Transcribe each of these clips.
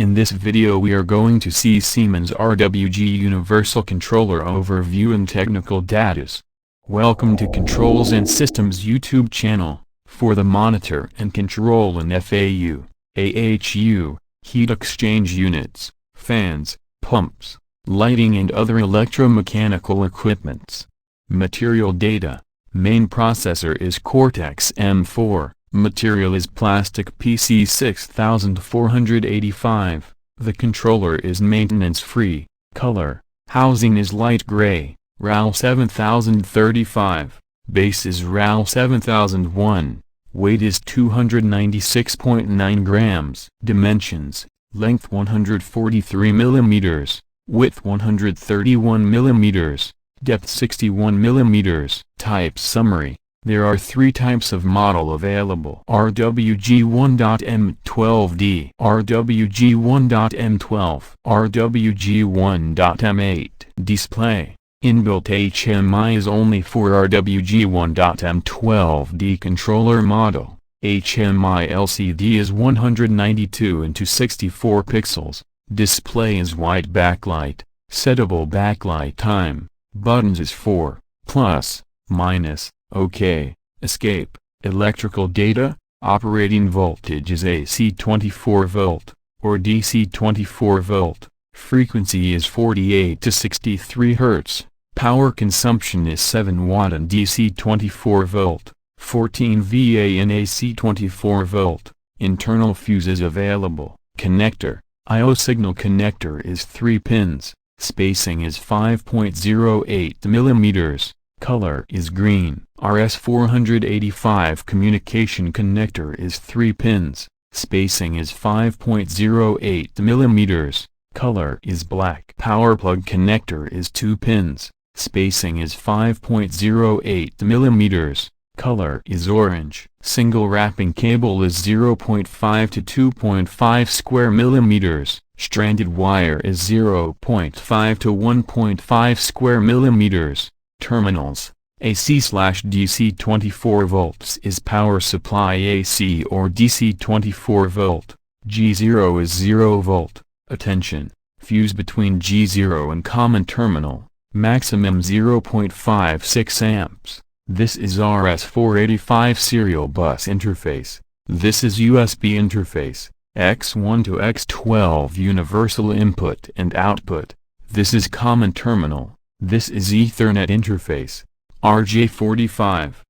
In this video we are going to see Siemens RWG Universal Controller overview and technical status. Welcome to Controls and Systems YouTube channel. For the monitor and control in FAU, AHU, heat exchange units, fans, pumps, lighting and other electromechanical equipments. Material data. Main processor is Cortex M4. Material is plastic PC 6485. The controller is maintenance-free. Color. Housing is light gray. RAL 7035. Base is RAL 7001. Weight is 296.9 grams. Dimensions. Length 143 mm. Width 131 mm. Depth 61 mm. Type summary. There are three types of model available: RWG1.M12D, RWG1.M12, RWG1.M8. Display. Inbuilt HMI is only for RWG1.M12D controller model. HMI LCD is 192x64 pixels. Display is white backlight. Settable backlight time. Buttons is 4, plus, minus, OK, escape. Electrical data. Operating voltage is AC 24 volt, or DC 24 volt. Frequency is 48 to 63 Hz. Power consumption is 7 watt in DC 24 volt, 14 VA in AC 24 volt. Internal fuses available. Connector. I/O signal connector is 3 pins. Spacing is 5.08 mm. Color is green. RS485 communication connector is 3 pins. Spacing is 5.08 mm. Color is black. Power plug connector is 2 pins. Spacing is 5.08 mm. Color is orange. Single wrapping cable is 0.5 to 2.5 square millimeters. Stranded wire is 0.5 to 1.5 square millimeters. Terminals. AC/DC 24 volts is power supply AC or DC 24 volt. G0 is 0 volt. Attention! Fuse between G0 and common terminal. Maximum 0.56 amps. This is RS485 serial bus interface. This is USB interface. X1 to X12 universal input and output. This is common terminal. This is Ethernet interface. RJ45.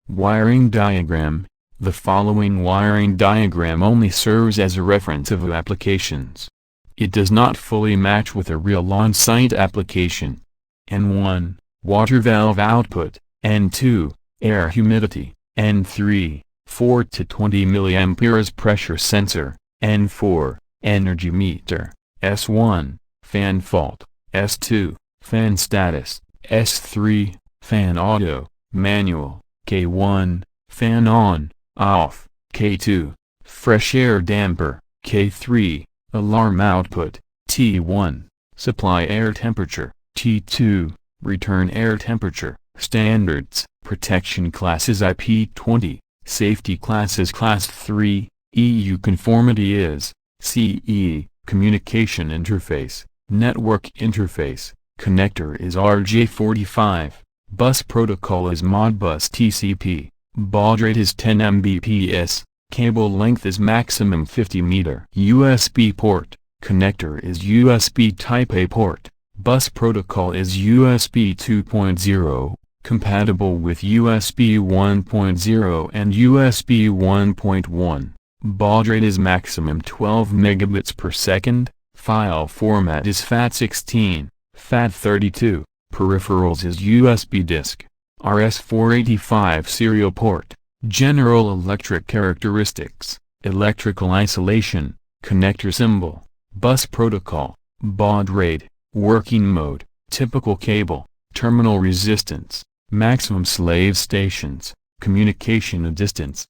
Wiring diagram. The following wiring diagram only serves as a reference of applications. It does not fully match with a real on-site application. N1, water valve output. N2, air humidity. N3, 4 to 20 mA pressure sensor. N4, energy meter. S1, fan fault. S2, fan status. S3, fan auto, manual. K1, fan on, off. K2, fresh air damper. K3, alarm output. T1, supply air temperature. T2, return air temperature. Standards. Protection classes IP20. Safety classes Class 3. EU conformity is CE. Communication interface. Network interface. Connector is RJ45. Bus protocol is Modbus TCP. Baud rate is 10 Mbps. Cable length is maximum 50 meter. USB port. Connector is USB Type A port. Bus protocol is USB 2.0. Compatible with USB 1.0 and USB 1.1. Baud rate is maximum 12 megabits per second. File format is FAT16, FAT32. Peripherals is USB disk. RS485 serial port. General electric characteristics. Electrical isolation. Connector symbol. Bus protocol. Baud rate. Working mode. Typical cable. Terminal resistance. Maximum slave stations. Communication distance.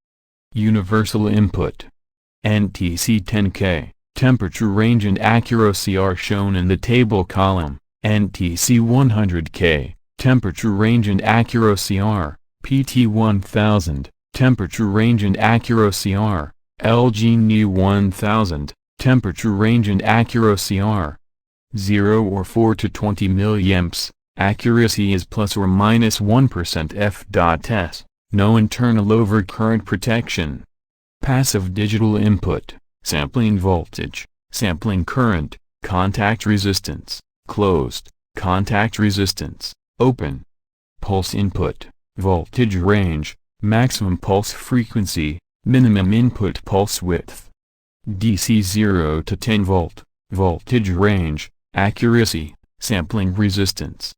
Universal input. NTC 10K. Temperature range and accuracy are shown in the table column. NTC 100K. Temperature range and accuracy are. PT 1000. Temperature range and accuracy are. LG NE 1000. Temperature range and accuracy are 0 or 4 to 20 milliamps. Accuracy is plus or minus 1% f.s. No internal overcurrent protection. Passive digital input, sampling voltage, sampling current, contact resistance, closed, contact resistance, open. Pulse input, voltage range, maximum pulse frequency, minimum input pulse width. DC 0 to 10 volt, voltage range, accuracy, sampling resistance.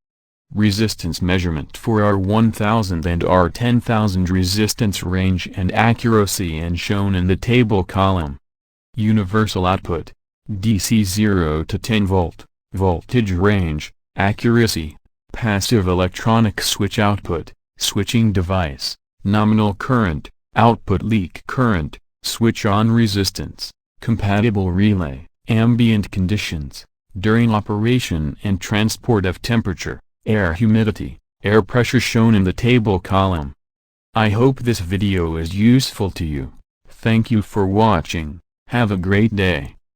Resistance measurement for R1000 and R10000 resistance range and accuracy and shown in the table column. Universal output, DC 0 to 10 volt, voltage range, accuracy, passive electronic switch output, switching device, nominal current, output leak current, switch on resistance, compatible relay, ambient conditions, during operation and transport of temperature, air humidity, air pressure shown in the table column. I hope this video is useful to you. Thank you for watching. Have a great day.